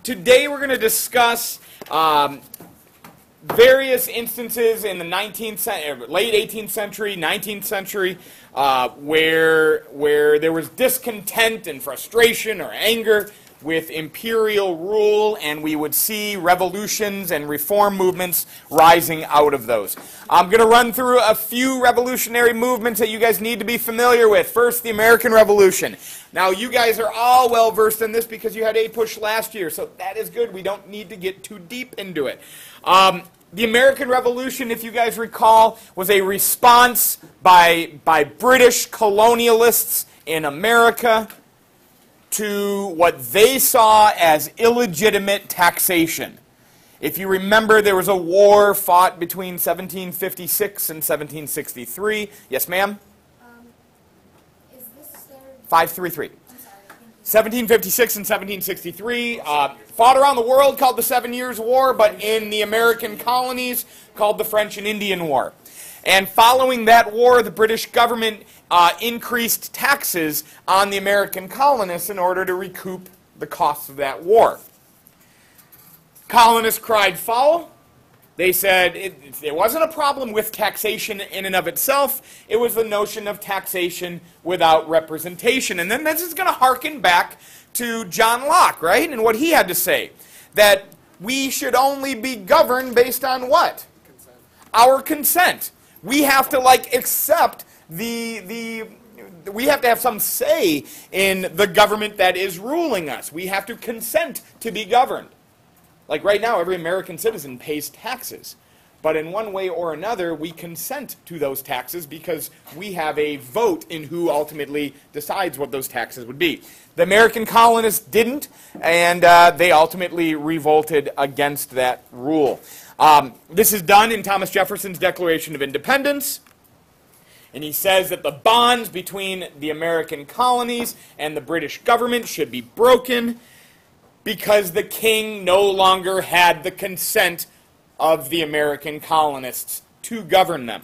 Today we're going to discuss various instances in the 19th century, late 18th century, 19th century, where there was discontent and frustration or anger with imperial rule, and we would see revolutions and reform movements rising out of those. I'm going to run through a few revolutionary movements that you guys need to be familiar with. First, the American Revolution. Now, you guys are all well versed in this because you had APUSH last year, so that is good. We don't need to get too deep into it. The American Revolution, if you guys recall, was a response by British colonialists in America to what they saw as illegitimate taxation. If you remember, there was a war fought between 1756 and 1763. Yes, ma'am? Is this their... 533. I'm sorry, thank you. 1756 and 1763, fought around the world, called the 7 Years' War, but in the American colonies, called the French and Indian War. And following that war, the British government increased taxes on the American colonists in order to recoup the costs of that war. Colonists cried foul. They said it wasn't a problem with taxation in and of itself. It was the notion of taxation without representation. And then this is going to harken back to John Locke, right? And what he had to say. That we should only be governed based on what? Consent. Our consent. We have to, accept we have to have some say in the government that is ruling us. We have to consent to be governed. Like right now, every American citizen pays taxes. But in one way or another, we consent to those taxes because we have a vote in who ultimately decides what those taxes would be. The American colonists didn't, and they ultimately revolted against that rule. This is done in Thomas Jefferson's Declaration of Independence. And he says that the bonds between the American colonies and the British government should be broken because the king no longer had the consent of the American colonists to govern them.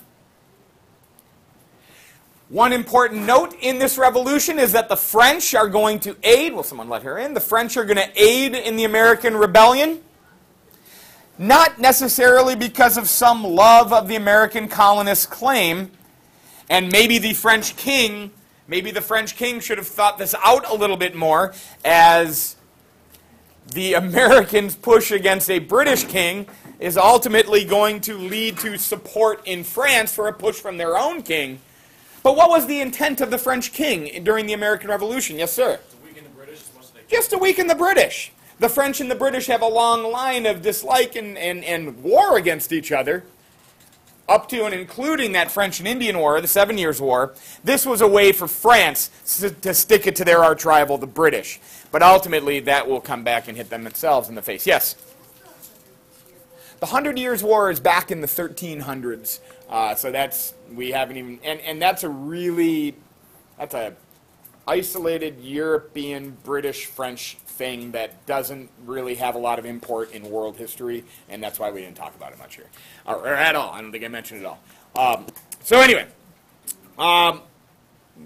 One important note in this revolution is that the French are going to aid, will someone let her in? The French are going to aid in the American Rebellion. Not necessarily because of some love of the American colonists' claim, and maybe the French king should have thought this out a little bit more, as the Americans' push against a British king is ultimately going to lead to support in France for a push from their own king. But what was the intent of the French king during the American Revolution? Yes, sir? To weaken the British as much as they can. Just to weaken the British. The French and the British have a long line of dislike and war against each other, up to and including that French and Indian War, the 7 Years' War. This was a way for France to stick it to their arch rival, the British. But ultimately, that will come back and hit them themselves in the face. Yes? The 100 Years' War is back in the 1300s. So that's, we haven't even, and that's that's a isolated European, British, French thing that doesn't really have a lot of import in world history, and that's why we didn't talk about it much here. Or at all. I don't think I mentioned it at all. So anyway,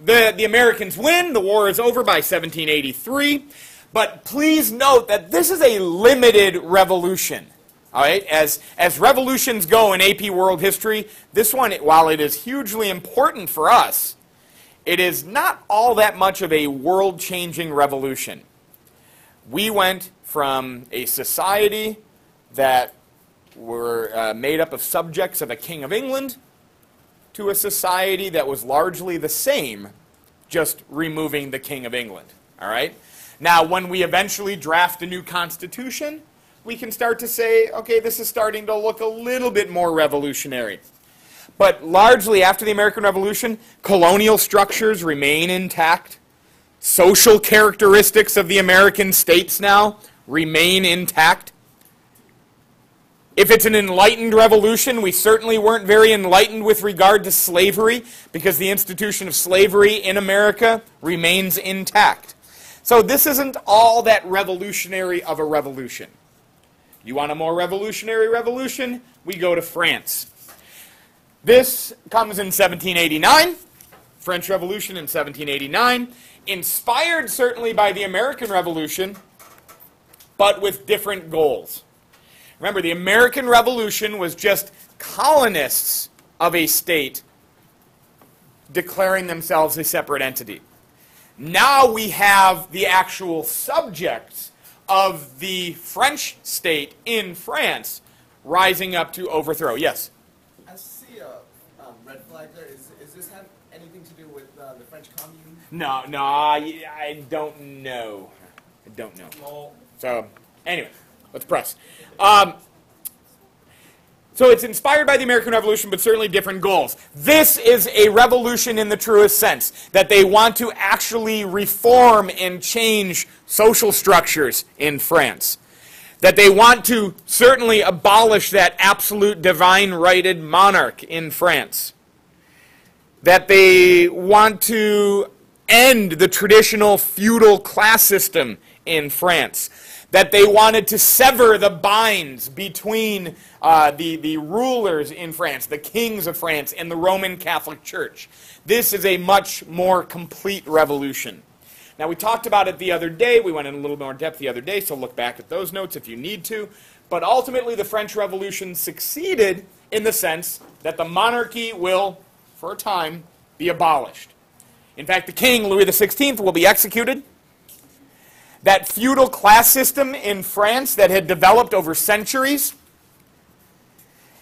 the Americans win. The war is over by 1783. But please note that this is a limited revolution. All right? As revolutions go in AP World History, this one, while it is hugely important for us, it is not all that much of a world-changing revolution. We went from a society that were made up of subjects of a king of England to a society that was largely the same, just removing the king of England. All right? Now, when we eventually draft a new constitution, we can start to say, okay, this is starting to look a little bit more revolutionary. But largely, after the American Revolution, colonial structures remain intact. Social characteristics of the American states now remain intact. If it's an enlightened revolution, we certainly weren't very enlightened with regard to slavery, because the institution of slavery in America remains intact. So this isn't all that revolutionary of a revolution. You want a more revolutionary revolution? We go to France. This comes in 1789, French Revolution in 1789, inspired certainly by the American Revolution, but with different goals. Remember, the American Revolution was just colonists of a state declaring themselves a separate entity. Now we have the actual subjects of the French state in France rising up to overthrow. Yes? I see a red flag there. Is this have anything to do with the French Commune? No, I don't know. I don't know. Well, So, anyway, let's press. So it's inspired by the American Revolution, but certainly different goals. This is a revolution in the truest sense, that they want to actually reform and change social structures in France. That they want to certainly abolish that absolute divine-righted monarch in France. That they want to end the traditional feudal class system in France. That they wanted to sever the binds between the rulers in France, the kings of France, and the Roman Catholic Church. This is a much more complete revolution. Now, we talked about it the other day. We went in a little more depth the other day, so look back at those notes if you need to. But ultimately, the French Revolution succeeded in the sense that the monarchy will, for a time, be abolished. In fact, the king, Louis XVI, will be executed. That feudal class system in France that had developed over centuries.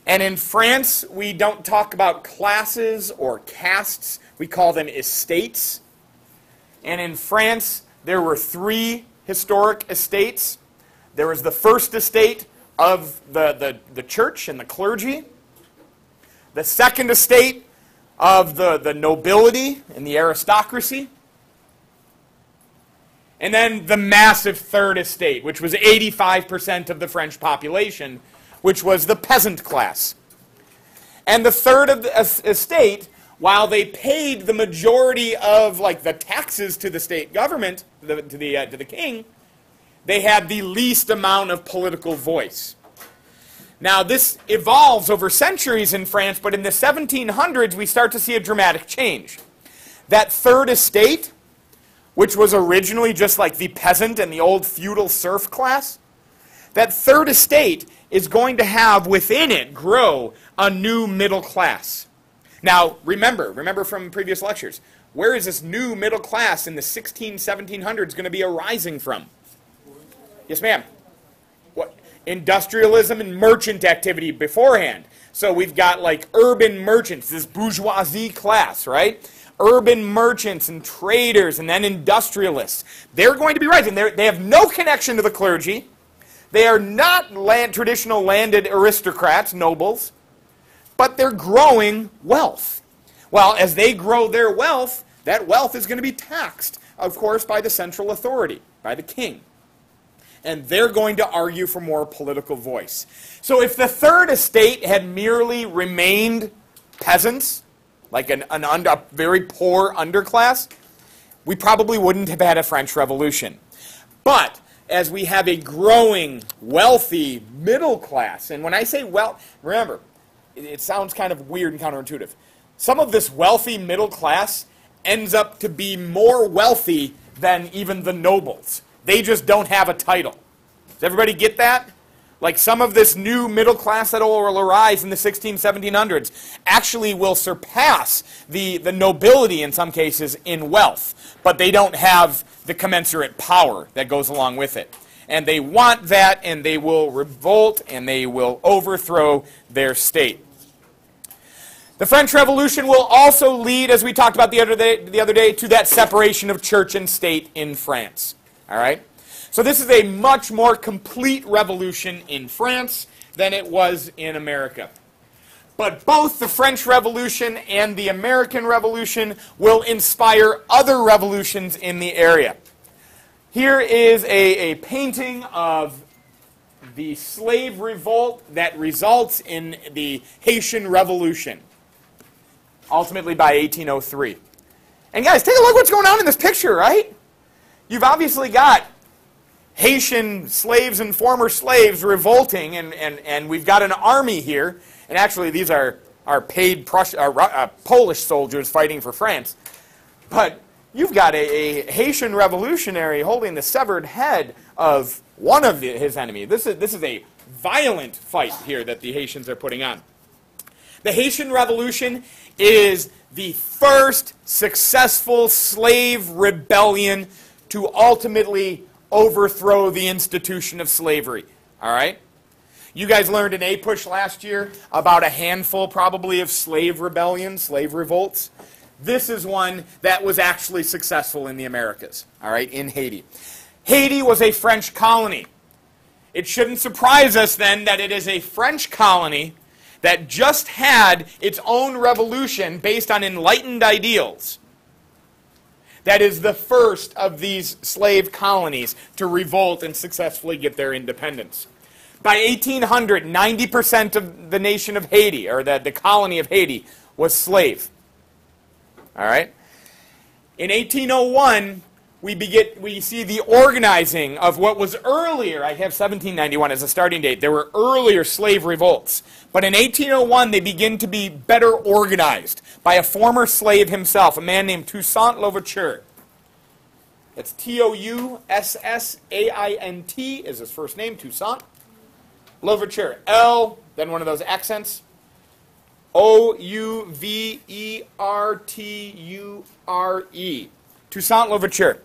And in France, we don't talk about classes or castes. We call them estates. And in France, there were 3 historic estates. There was the first estate of the church and the clergy. The second estate of the nobility and the aristocracy. And then the massive third estate, which was 85% of the French population, which was the peasant class. And the third of the estate, while they paid the majority of the taxes to the state government, to the king, they had the least amount of political voice. Now, this evolves over centuries in France, but in the 1700s, we start to see a dramatic change. That third estate, which was originally just like the peasant and the old feudal serf class, that third estate is going to have within it grow a new middle class. Now, remember from previous lectures, where is this new middle class in the 1700s going to be arising from? Yes, ma'am. What? Industrialism and merchant activity beforehand. So we've got urban merchants, this bourgeoisie class, right? Urban merchants and traders and then industrialists. They're going to be rising. They have no connection to the clergy. They are not traditional landed aristocrats, nobles, but they're growing wealth. Well, as they grow their wealth, that wealth is going to be taxed, of course, by the central authority, by the king. And they're going to argue for more political voice. So if the third estate had merely remained peasants, like a very poor underclass, we probably wouldn't have had a French Revolution. But as we have a growing, wealthy middle class, and when I say remember, it sounds kind of weird and counterintuitive. Some of this wealthy middle class ends up to be more wealthy than even the nobles. They just don't have a title. Does everybody get that? Like some of this new middle class that will arise in the 1700s actually will surpass the nobility in some cases in wealth, but they don't have the commensurate power that goes along with it. And they want that, and they will revolt, and they will overthrow their state. The French Revolution will also lead, as we talked about the other day, to that separation of church and state in France. All right? So this is a much more complete revolution in France than it was in America. But both the French Revolution and the American Revolution will inspire other revolutions in the area. Here is a painting of the slave revolt that results in the Haitian Revolution, ultimately by 1803. And guys, take a look what's going on in this picture, right? You've obviously got Haitian slaves and former slaves revolting, and we've got an army here. And actually, these are paid Polish soldiers fighting for France. But you've got a Haitian revolutionary holding the severed head of one of his enemies. This is a violent fight here that the Haitians are putting on. The Haitian Revolution is the first successful slave rebellion to ultimately overthrow the institution of slavery. All right? You guys learned in APUSH last year about a handful probably of slave rebellions, slave revolts. This is one that was actually successful in the Americas, all right, in Haiti. Haiti was a French colony. It shouldn't surprise us then that it is a French colony that just had its own revolution based on enlightened ideals. That is the first of these slave colonies to revolt and successfully get their independence. By 1800, 90% of the nation of Haiti, or the colony of Haiti, was slave. All right? In 1801, we see the organizing of what was earlier. I have 1791 as a starting date. There were earlier slave revolts. But in 1801, they begin to be better organized by a former slave himself, a man named Toussaint Louverture. That's T-O-U-S-S-A-I-N-T is his first name, Toussaint Louverture. L, then one of those accents. O-U-V-E-R-T-U-R-E. Toussaint Louverture.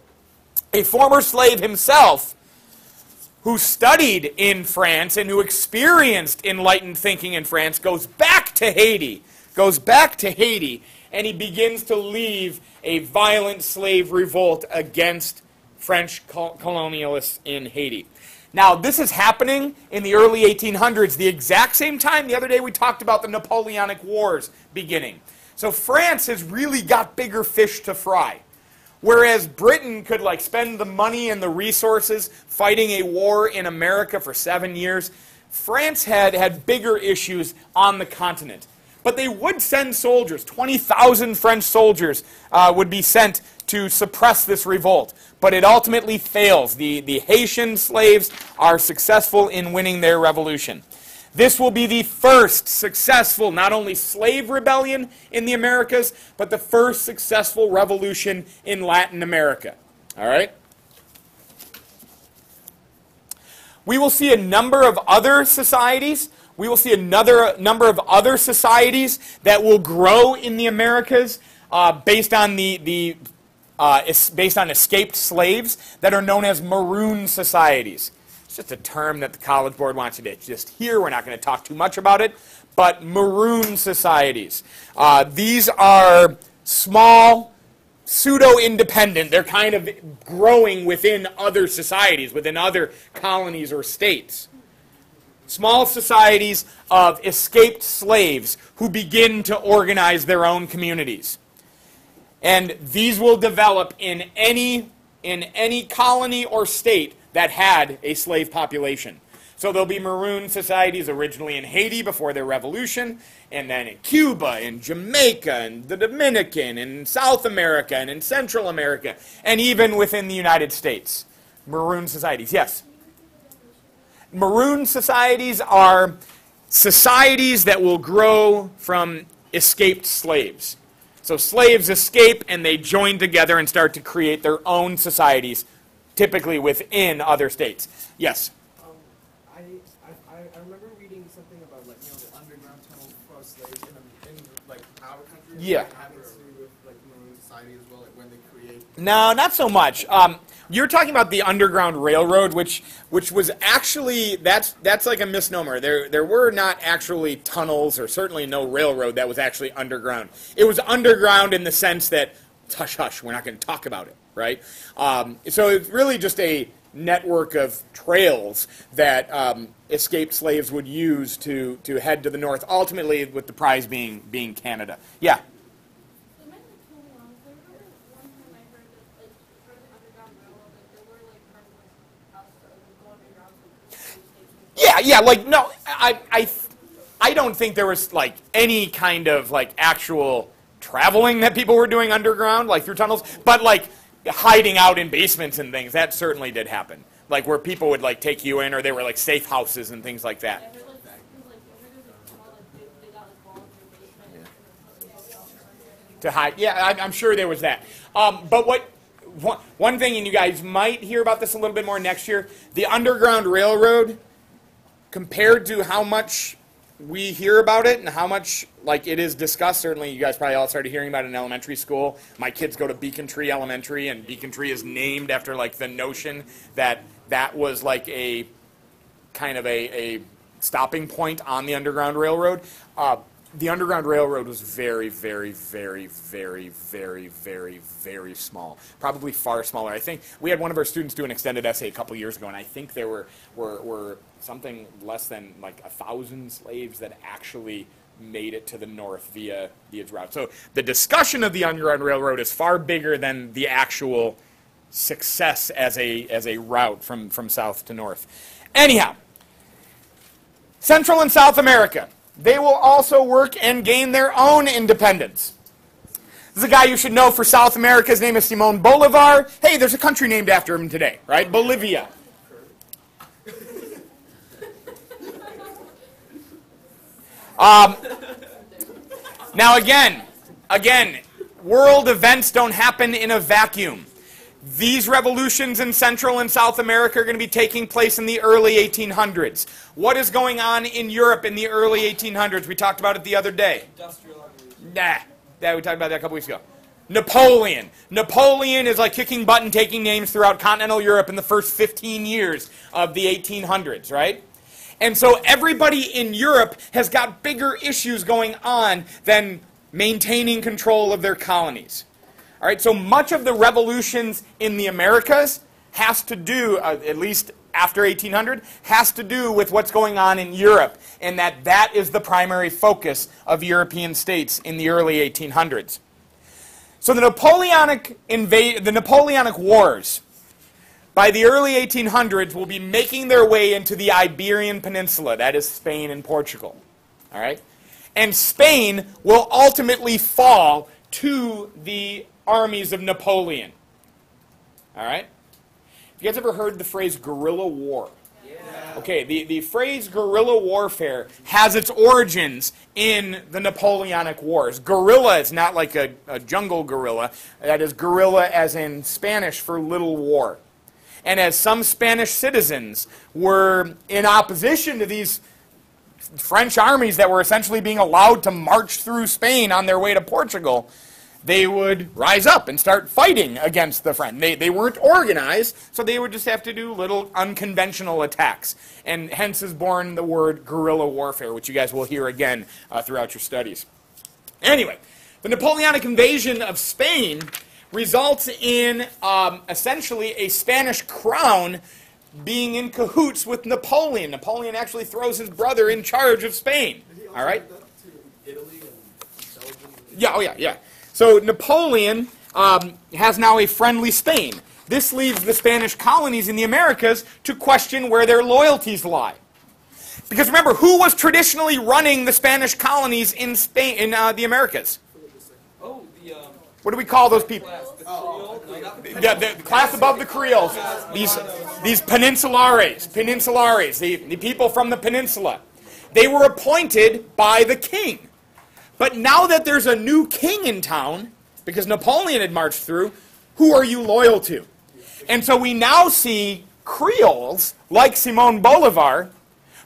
A former slave himself who studied in France and who experienced enlightened thinking in France goes back to Haiti. And he begins to lead a violent slave revolt against French colonialists in Haiti. Now, this is happening in the early 1800s, the exact same time the other day we talked about the Napoleonic Wars beginning. So France has really got bigger fish to fry. Whereas Britain could spend the money and the resources fighting a war in America for 7 years, France had bigger issues on the continent. But they would send soldiers. 20,000 French soldiers would be sent to suppress this revolt. But it ultimately fails. The Haitian slaves are successful in winning their revolution. This will be the first successful, not only slave rebellion in the Americas, but the first successful revolution in Latin America. All right? We will see a number of other societies. We will see another number of other societies that will grow in the Americas based on based on escaped slaves that are known as maroon societies. It's just a term that the College Board wants you to just hear. We're not going to talk too much about it. But maroon societies. These are small, pseudo-independent. They're kind of growing within other societies, within other colonies or states. Small societies of escaped slaves who begin to organize their own communities. And these will develop in any colony or state that had a slave population. So there'll be maroon societies originally in Haiti before their revolution, and then in Cuba, in Jamaica, and the Dominican, and South America, and in Central America, and even within the United States. Maroon societies, yes? Maroon societies are societies that will grow from escaped slaves. So slaves escape and they join together and start to create their own societies, typically within other states. Yes? I remember reading something about the underground tunnels for slaves in our country. Yeah. Having to do with maroon society as well, when they create. No, not so much. You're talking about the Underground Railroad, which was actually, that's like a misnomer. There were not actually tunnels, or certainly no railroad that was actually underground. It was underground in the sense that, hush, hush, we're not going to talk about it, right? So it's really just a network of trails that escaped slaves would use to head to the north, ultimately with the prize being Canada. Yeah? Yeah, no, I don't think there was any kind of actual traveling that people were doing underground, through tunnels, but hiding out in basements and things, that certainly did happen. Where people would take you in, or they were safe houses and things like that. to hide. Yeah, I'm sure there was that. But one thing, and you guys might hear about this a little bit more next year, the Underground Railroad, compared to how much we hear about it and how much like it is discussed, certainly you guys probably all started hearing about it in elementary school. My kids go to Beacon Tree Elementary, and Beacon Tree is named after like the notion that that was like a kind of a stopping point on the Underground Railroad. The Underground Railroad was very, very, very, very, very, very, very small. Probably far smaller. I think we had one of our students do an extended essay a couple years ago, and I think there were something less than like 1,000 slaves that actually made it to the north via its route. So the discussion of the Underground Railroad is far bigger than the actual success as a route from south to north. Anyhow, Central and South America. They will also work and gain their own independence. This is a guy you should know for South America. His name is Simón Bolívar. Hey, there's a country named after him today, right? Bolivia. Now again, world events don't happen in a vacuum. These revolutions in Central and South America are going to be taking place in the early 1800s. What is going on in Europe in the early 1800s? We talked about it the other day. Industrial Revolution. We talked about that a couple weeks ago. Napoleon. Napoleon is like kicking butt and taking names throughout continental Europe in the first 15 years of the 1800s, right? And so everybody in Europe has got bigger issues going on than maintaining control of their colonies. All right, so much of the revolutions in the Americas has to do, at least after 1800, has to do with what's going on in Europe, and that is the primary focus of European states in the early 1800s. So the Napoleonic Wars, by the early 1800s, will be making their way into the Iberian Peninsula, that is Spain and Portugal. All right, and Spain will ultimately fall to the armies of Napoleon. All right? Have you guys ever heard the phrase guerrilla war? Yeah. Okay, the phrase guerrilla warfare has its origins in the Napoleonic Wars. Guerrilla is not like a jungle gorilla. That is guerrilla as in Spanish for little war. And as some Spanish citizens were in opposition to these French armies that were essentially being allowed to march through Spain on their way to Portugal, they would rise up and start fighting against the French. They weren't organized, so they would just have to do little unconventional attacks. And hence is born the word guerrilla warfare, which you guys will hear again throughout your studies. Anyway, the Napoleonic invasion of Spain results in essentially a Spanish crown being in cahoots with Napoleon. Napoleon actually throws his brother in charge of Spain. All right? Italy and Belgium. Yeah, oh yeah. So Napoleon has now a friendly Spain. This leaves the Spanish colonies in the Americas to question where their loyalties lie. Because remember, who was traditionally running the Spanish colonies in Spain, in the Americas? Oh, what do we call those people? the The class above the Creoles. These peninsulares, the people from the peninsula. They were appointed by the king. But now that there's a new king in town, because Napoleon had marched through, who are you loyal to? And so we now see Creoles, like Simón Bolívar,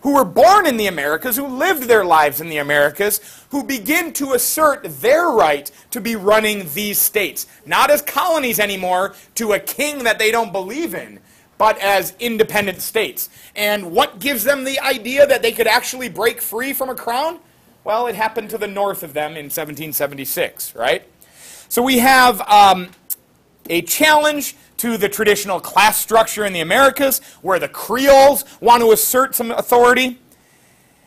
who were born in the Americas, who lived their lives in the Americas, who begin to assert their right to be running these states. Not as colonies anymore to a king that they don't believe in, but as independent states. And what gives them the idea that they could actually break free from a crown? Well, it happened to the north of them in 1776, right? So we have a challenge to the traditional class structure in the Americas, where the Creoles want to assert some authority.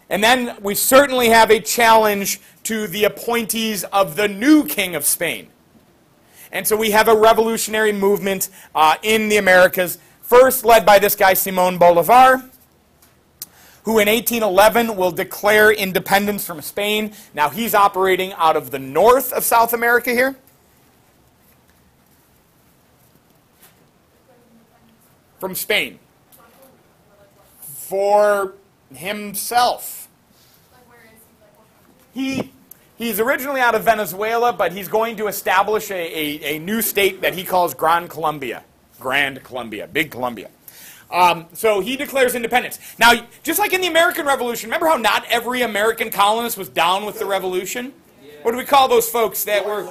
And then we certainly have a challenge to the appointees of the new king of Spain. And so we have a revolutionary movement in the Americas, first led by this guy, Simón Bolívar, who in 1811 will declare independence from Spain. Now he's operating out of the north of South America here. From Spain. For himself. He He's originally out of Venezuela, but he's going to establish a new state that he calls Grand Colombia. Grand Colombia, Big Colombia. So he declares independence. Now, just like in the American Revolution, remember how not every American colonist was down with the revolution? What do we call those folks that were...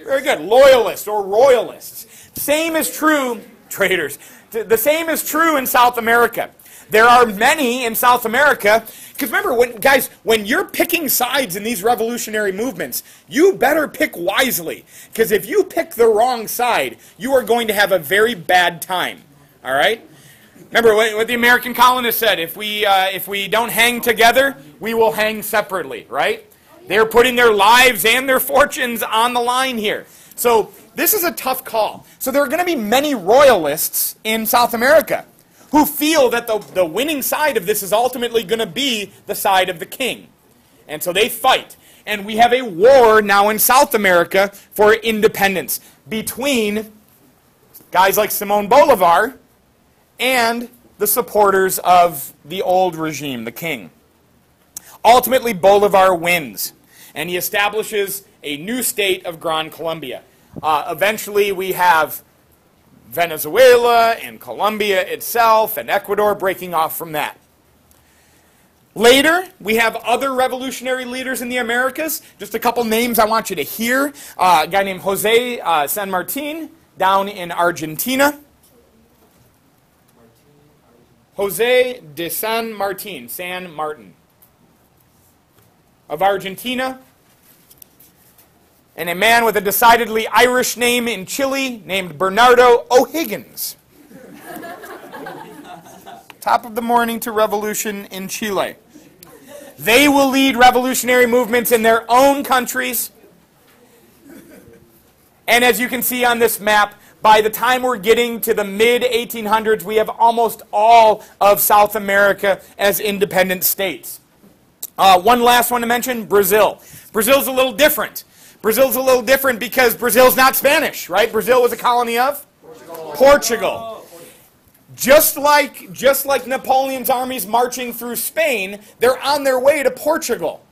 Very good. Loyalists or royalists. Same is true... Traitors. The same is true in South America. There are many in South America... Because remember, guys, when you're picking sides in these revolutionary movements, you better pick wisely. Because if you pick the wrong side, you are going to have a very bad time. All right? Remember what the American colonists said, if we don't hang together, we will hang separately, right? They're putting their lives and their fortunes on the line here. So this is a tough call. So there are going to be many royalists in South America who feel that the winning side of this is ultimately going to be the side of the king. And so they fight. And we have a war now in South America for independence between guys like Simón Bolívar and the supporters of the old regime, the king. Ultimately, Bolívar wins, and he establishes a new state of Gran Colombia. Eventually, we have Venezuela and Colombia itself and Ecuador breaking off from that. Later, we have other revolutionary leaders in the Americas. Just a couple names I want you to hear. A guy named José San Martín down in Argentina. José de San Martín, San Martin, of Argentina. And a man with a decidedly Irish name in Chile named Bernardo O'Higgins. Top of the morning to revolution in Chile. They will lead revolutionary movements in their own countries. And as you can see on this map, by the time we're getting to the mid-1800s, we have almost all of South America as independent states. One last one to mention, Brazil. Brazil's a little different. Brazil's a little different because Brazil's not Spanish, right? Brazil was a colony of? Portugal. Just like Napoleon's armies marching through Spain, they're on their way to Portugal.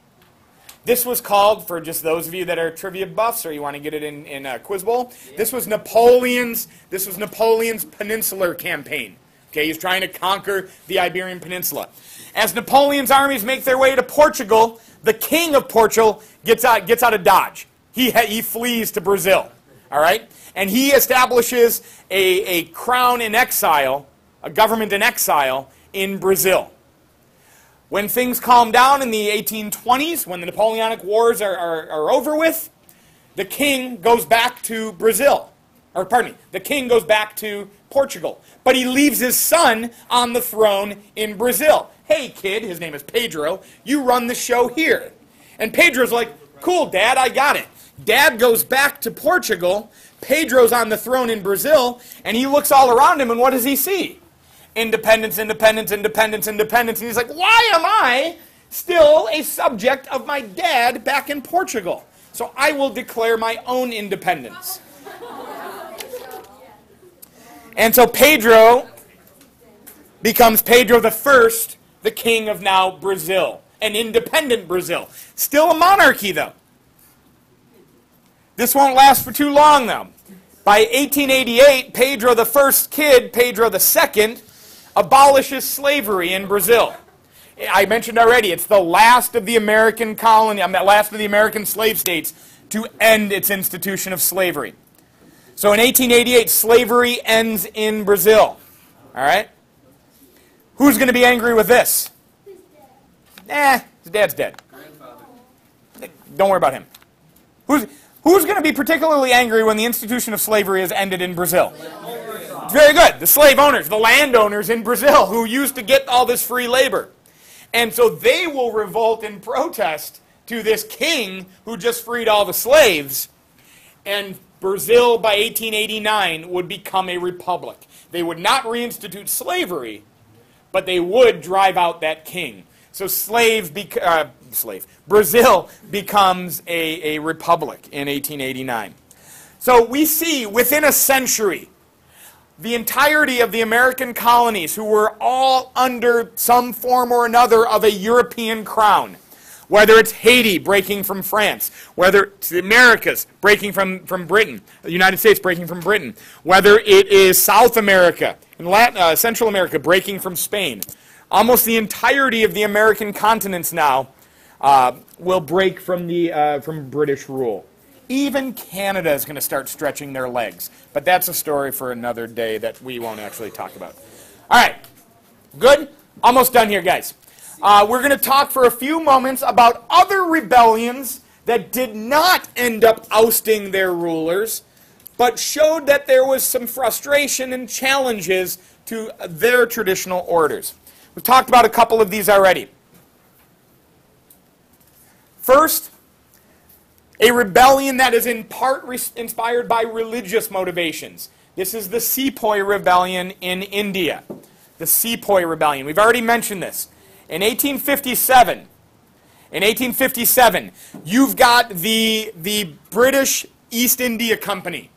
This was called, for just those of you that are trivia buffs or you want to get it in Quiz Bowl, this was Napoleon's Peninsular Campaign. Okay, he's trying to conquer the Iberian Peninsula. As Napoleon's armies make their way to Portugal, the king of Portugal gets out of Dodge. He flees to Brazil, all right? And he establishes a crown in exile, a government in exile in Brazil. When things calm down in the 1820s, when the Napoleonic Wars are over with, the king goes back to Brazil. Or pardon me, the king goes back to Portugal. But he leaves his son on the throne in Brazil. Hey kid, his name is Pedro, you run the show here. And Pedro's like, cool dad, I got it. Dad goes back to Portugal, Pedro's on the throne in Brazil, and he looks all around him and what does he see? Independence, independence, independence, independence. And he's like, why am I still a subject of my dad back in Portugal? So I will declare my own independence. And so Pedro becomes Pedro the First, the king of now Brazil. An independent Brazil. Still a monarchy, though. This won't last for too long, though. By 1888, Pedro the First kid, Pedro the Second, abolishes slavery in Brazil. I mentioned already, it's the last of the American colony, last of the American slave states to end its institution of slavery. So in 1888, slavery ends in Brazil. All right? Who's going to be angry with this? His dad's dead. Don't worry about him. Who's going to be particularly angry when the institution of slavery is ended in Brazil? Very good. The slave owners, the landowners in Brazil who used to get all this free labor. And so they will revolt in protest to this king who just freed all the slaves. And Brazil, by 1889, would become a republic. They would not reinstitute slavery, but they would drive out that king. So Brazil becomes a republic in 1889. So we see within a century, the entirety of the American colonies who were all under some form or another of a European crown whether it's Haiti breaking from France, whether it's the Americas breaking from Britain, the United States breaking from Britain, whether it is South America and Central America breaking from Spain. Almost the entirety of the American continents now will break from British rule. Even Canada is going to start stretching their legs. But that's a story for another day that we won't actually talk about. All right. Good? Almost done here, guys. We're going to talk for a few moments about other rebellions that did not end up ousting their rulers, but showed that there was some frustration and challenges to their traditional orders. We've talked about a couple of these already. First, a rebellion that is in part inspired by religious motivations. This is the Sepoy Rebellion in India. The Sepoy Rebellion. We've already mentioned this. In 1857, you've got the British East India Company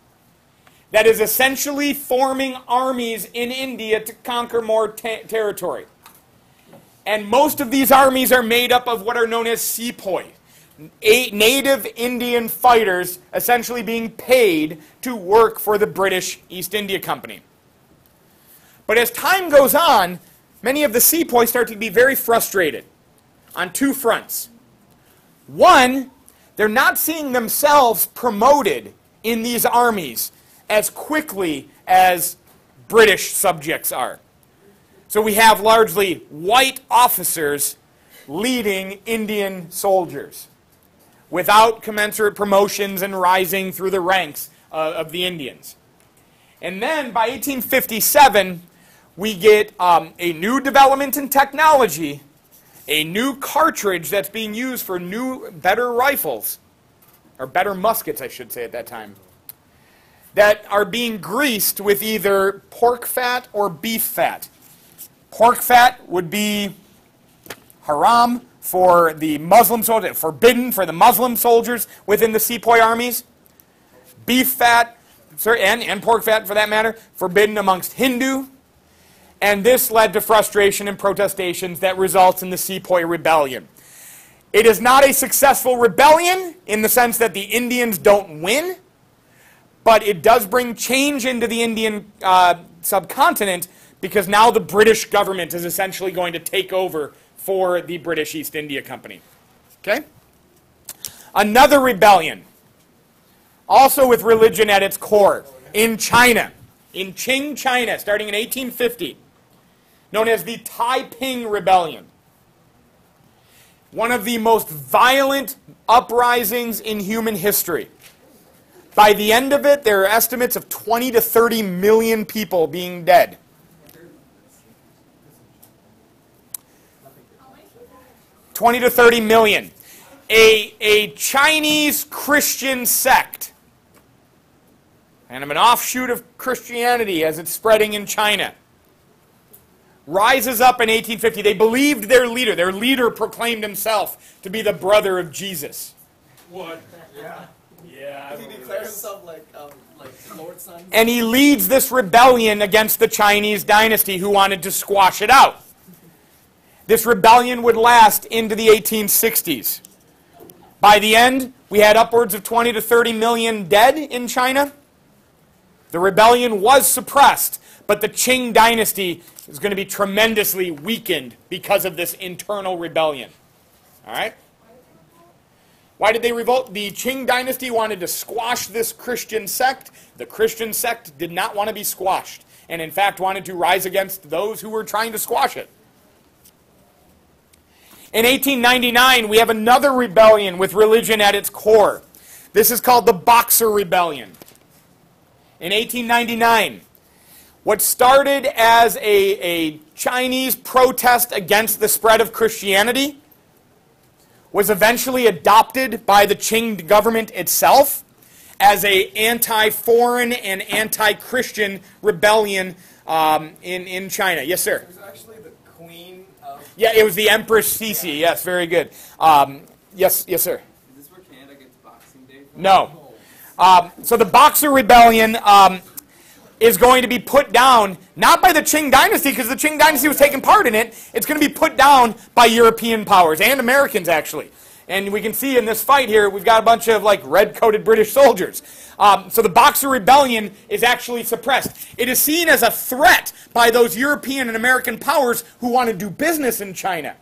that is essentially forming armies in India to conquer more territory. And most of these armies are made up of what are known as Sepoy, native Indian fighters essentially being paid to work for the British East India Company. But as time goes on, many of the Sepoy start to be very frustrated on two fronts. One, they're not seeing themselves promoted in these armies as quickly as British subjects are. So we have largely white officers leading Indian soldiers without commensurate promotions and rising through the ranks of the Indians. And then by 1857, we get a new development in technology, a new cartridge that's being used for better rifles, or better muskets, I should say at that time, that are being greased with either pork fat or beef fat. Pork fat would be haram for the Muslim soldiers, forbidden for the Muslim soldiers within the Sepoy armies. Beef fat, and pork fat for that matter, forbidden amongst Hindu. And this led to frustration and protestations that results in the Sepoy Rebellion. It is not a successful rebellion in the sense that the Indians don't win, but it does bring change into the Indian subcontinent because now the British government is essentially going to take over for the British East India Company. Okay? Another rebellion, also with religion at its core, in China, in Qing, China, starting in 1850, known as the Taiping Rebellion. One of the most violent uprisings in human history. By the end of it, there are estimates of 20 to 30 million people being dead. 20 to 30 million. A Chinese Christian sect, and an offshoot of Christianity as it's spreading in China, rises up in 1850. They believed their leader proclaimed himself to be the brother of Jesus. What? Yeah. Yeah. Did he declare himself like Lord's son? And he leads this rebellion against the Chinese dynasty who wanted to squash it out. This rebellion would last into the 1860s. By the end, we had upwards of 20 to 30 million dead in China. The rebellion was suppressed, but the Qing dynasty is going to be tremendously weakened because of this internal rebellion. All right? Why did they revolt? The Qing dynasty wanted to squash this Christian sect. The Christian sect did not want to be squashed, and in fact wanted to rise against those who were trying to squash it. In 1899, we have another rebellion with religion at its core. This is called the Boxer Rebellion. In 1899, what started as a Chinese protest against the spread of Christianity was eventually adopted by the Qing government itself as an anti-foreign and anti-Christian rebellion in China. Yes, sir? It was actually the queen of... Yeah, it was the Empress Sisi. Yes, very good. Yes, sir? Is this where Canada gets Boxing Day from? No. So the Boxer Rebellion is going to be put down, not by the Qing dynasty, because the Qing dynasty was taking part in it. It's going to be put down by European powers, and Americans, actually. And we can see in this fight here, we've got a bunch of like red-coated British soldiers. So the Boxer Rebellion is actually suppressed. It is seen as a threat by those European and American powers who want to do business in China.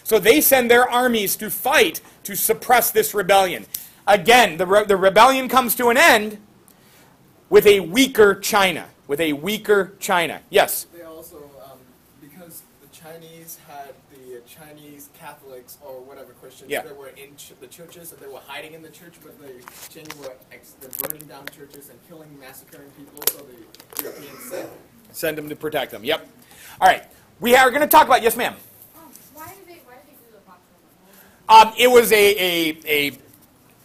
So they send their armies to fight to suppress this rebellion. Again, the rebellion comes to an end with a weaker China. With a weaker China. Yes? They also, because the Chinese had the Chinese Catholics or whatever Christians that were in the churches, and they were hiding in the church, but the Chinese were burning down churches and killing, massacring people, so the Europeans send them to protect them. Yep. All right. We are going to talk about, yes ma'am? Why did they do the Boxer Rebellion? It was a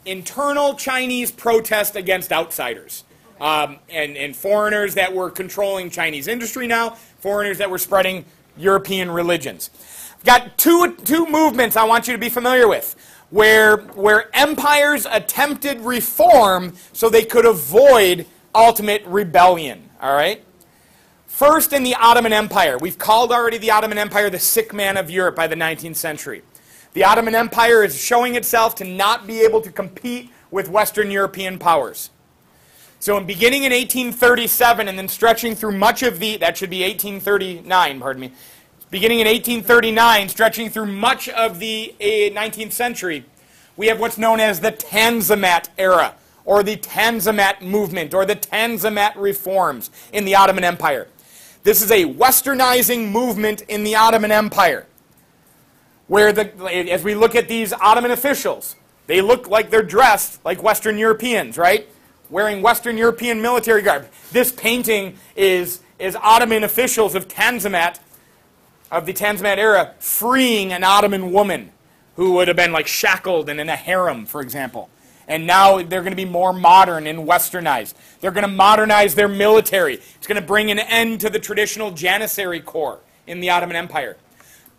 internal Chinese protest against outsiders. And foreigners that were controlling Chinese industry now, foreigners that were spreading European religions. I've got two movements I want you to be familiar with, where empires attempted reform so they could avoid ultimate rebellion. All right? First, in the Ottoman Empire. We've called already the Ottoman Empire the sick man of Europe by the 19th century. The Ottoman Empire is showing itself to not be able to compete with Western European powers. So beginning in 1837 and then stretching through much of that should be 1839, pardon me. Beginning in 1839, stretching through much of the 19th century, we have what's known as the Tanzimat era, or the Tanzimat movement, or the Tanzimat reforms in the Ottoman Empire. This is a westernizing movement in the Ottoman Empire, where as we look at these Ottoman officials, they look like they're dressed like Western Europeans, right? Wearing Western European military garb. This painting is Ottoman officials of Tanzimat, of the Tanzimat era, freeing an Ottoman woman who would have been like shackled and in a harem, for example. And now they're going to be more modern and westernized. They're going to modernize their military. It's going to bring an end to the traditional Janissary Corps in the Ottoman Empire.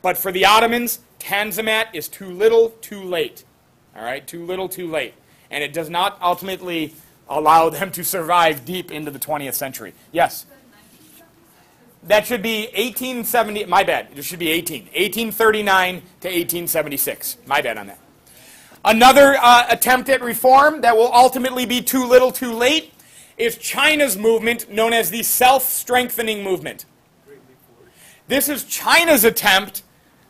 But for the Ottomans, Tanzimat is too little, too late. All right, too little, too late. And it does not ultimately allow them to survive deep into the 20th century. Yes? That should be 1870, my bad, it should be 1839 to 1876. My bad on that. Another attempt at reform that will ultimately be too little, too late is China's movement known as the self-strengthening movement. This is China's attempt,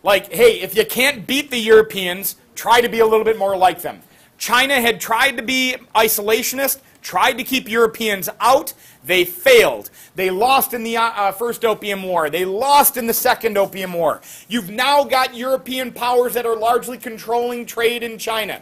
like, hey, if you can't beat the Europeans, try to be a little bit more like them. China had tried to be isolationist, tried to keep Europeans out. They failed. They lost in the First Opium War. They lost in the Second Opium War. You've now got European powers that are largely controlling trade in China.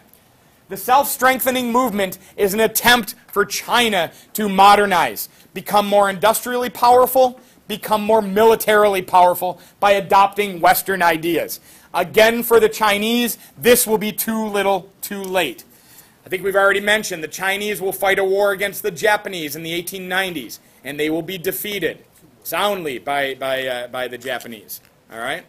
The self-strengthening movement is an attempt for China to modernize, become more industrially powerful, become more militarily powerful by adopting Western ideas. Again, for the Chinese, this will be too little, too late. I think we've already mentioned the Chinese will fight a war against the Japanese in the 1890s, and they will be defeated soundly by the Japanese. All right?